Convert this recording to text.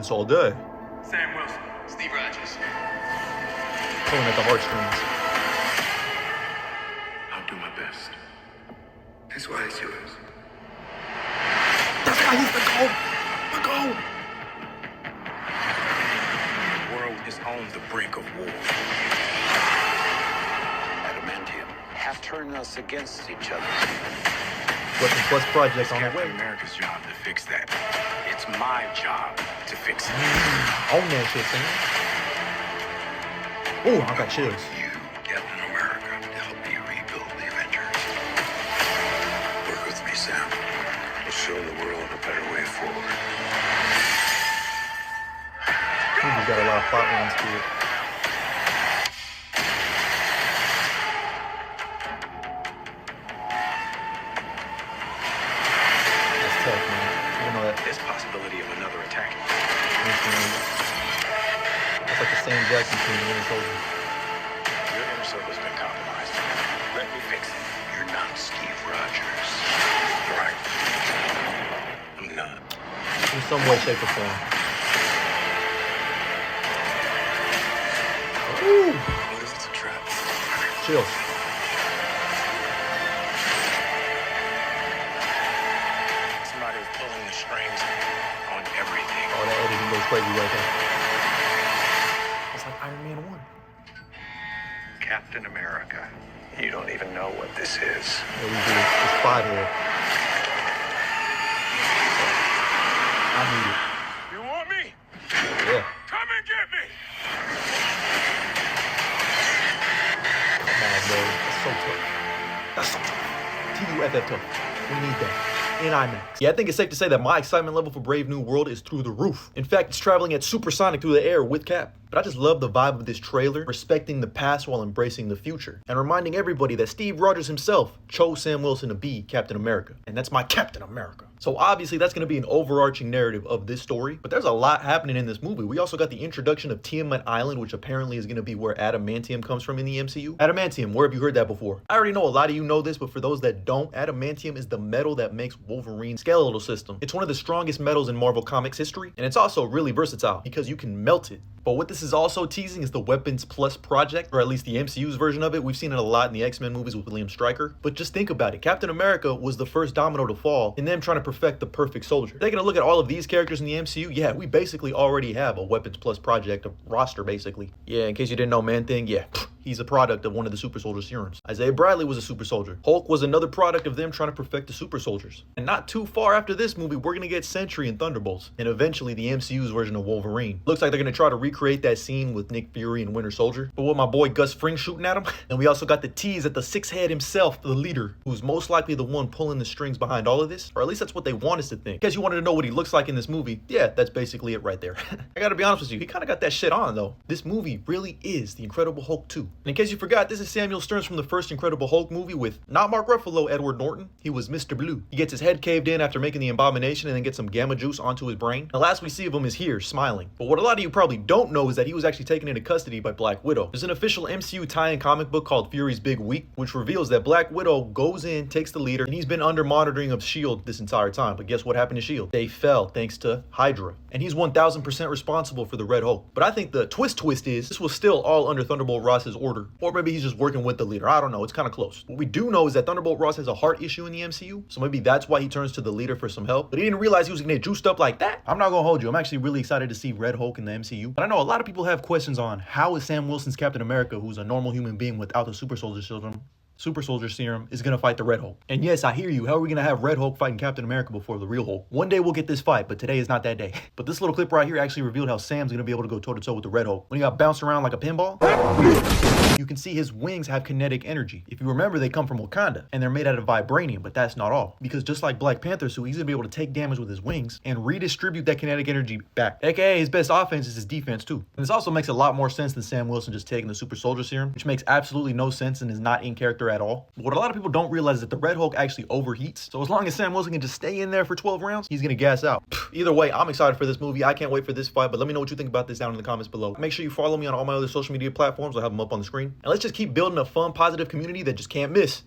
It's all day. Sam Wilson, Steve Rogers. Pulling at the heartstrings. I'll do my best. That's why it's yours. That's why he's the GOAT. The GOAT. The world is on the brink of war. Adamantium have turned us against each other. Weapon Plus project It's on the Captain way. America's job to fix that. It's my job to fix it. Own that shit, Sam. Ooh, I got chills. You, Captain America, to help me rebuild the Avengers. Work with me, Sam. We'll show the world a better way forward. Movie's got a lot of plot lines to it. That's tough, man. You know that. There's possibility of another attack. That's like the Sam Jackson scene in Winter Soldier. Your inner circle's been compromised. Let me fix it. You're not Steve Rogers. Right. I'm not. In some way, shape, or form. Ooh, What if it's a trap? chills. Somebody's pulling the strings on everything. Oh, that editing goes crazy right there. It's like Iron Man 1. Captain America. You don't even know what this is. Yeah, we do. It's 5 here. I need it. You want me? Yeah. Come and get me! Come on, bro. That's so tough. That's so tough. TUFF tough. We need that. In IMAX. Yeah, I think it's safe to say that my excitement level for Brave New World is through the roof. In fact, it's traveling at supersonic through the air with Cap. But I just love the vibe of this trailer, respecting the past while embracing the future, and reminding everybody that Steve Rogers himself chose Sam Wilson to be Captain America. And that's my Captain America. So obviously that's going to be an overarching narrative of this story, but there's a lot happening in this movie. We also got the introduction of Tiamat Island, which apparently is going to be where Adamantium comes from in the MCU. Adamantium, where have you heard that before? I already know a lot of you know this, but for those that don't, Adamantium is the metal that makes Wolverine's skeletal system. It's one of the strongest metals in Marvel Comics history, and it's also really versatile because you can melt it. But what this is also teasing is the Weapons Plus project, or at least the MCU's version of it. We've seen it a lot in the X-Men movies with William Stryker. But just think about it. Captain America was the first domino to fall in them trying to perfect the perfect soldier. Taking a look at all of these characters in the MCU, yeah, we basically already have a Weapons Plus project, a roster basically. Yeah, in case you didn't know, Man-Thing, yeah, he's a product of one of the super soldier serums. Isaiah Bradley was a super soldier. Hulk was another product of them trying to perfect the super soldiers. And not too far after this movie, we're gonna get Sentry and Thunderbolts, and eventually the MCU's version of Wolverine. Looks like they're gonna try to recreate that scene with Nick Fury and Winter Soldier, but with my boy Gus Fring shooting at him. And we also got the tease at the six head himself, the leader, who's most likely the one pulling the strings behind all of this, or at least that's what they want us to think. In case you wanted to know what he looks like in this movie, yeah, that's basically it right there. I gotta be honest with you, he kind of got that shit on though. This movie really is the Incredible Hulk 2. And in case you forgot, this is Samuel Stearns from the first Incredible Hulk movie with not Mark Ruffalo, Edward Norton. He was Mr. Blue. He gets his head caved in after making the abomination and then gets some gamma juice onto his brain. The last we see of him is here, smiling. But what a lot of you probably don't know is that he was actually taken into custody by Black Widow. There's an official MCU tie-in comic book called Fury's Big Week, which reveals that Black Widow goes in, takes the leader, and he's been under monitoring of S.H.I.E.L.D. this entire time. But guess what happened to S.H.I.E.L.D.? They fell thanks to Hydra. And he's 1000% responsible for the Red Hulk. But I think the twist is this was still all under Thunderbolt Ross's order. Or maybe he's just working with the leader. I don't know. It's kind of close. What we do know is that Thunderbolt Ross has a heart issue in the MCU. So maybe that's why he turns to the leader for some help. But he didn't realize he was going to get juiced up like that. I'm not going to hold you. I'm actually really excited to see Red Hulk in the MCU. But I know a lot of people have questions on how is Sam Wilson's Captain America, who's a normal human being without the super soldier serum, is going to fight the Red Hulk. And yes, I hear you. How are we going to have Red Hulk fighting Captain America before the real Hulk? One day we'll get this fight, but today is not that day. But this little clip right here actually revealed how Sam's going to be able to go toe-to-toe with the Red Hulk. When he got bounced around like a pinball, you can see his wings have kinetic energy. If you remember, they come from Wakanda, and they're made out of vibranium, but that's not all. Because just like Black Panther suit, he's going to be able to take damage with his wings and redistribute that kinetic energy back. AKA his best offense is his defense too. And this also makes a lot more sense than Sam Wilson just taking the super soldier serum, which makes absolutely no sense and is not in character at all. But what a lot of people don't realize is that the Red Hulk actually overheats. So as long as Sam Wilson can just stay in there for 12 rounds, he's gonna gas out. Either way, I'm excited for this movie. I can't wait for this fight, but let me know what you think about this down in the comments below. Make sure you follow me on all my other social media platforms. I'll have them up on the screen. And let's just keep building a fun, positive community that just can't miss.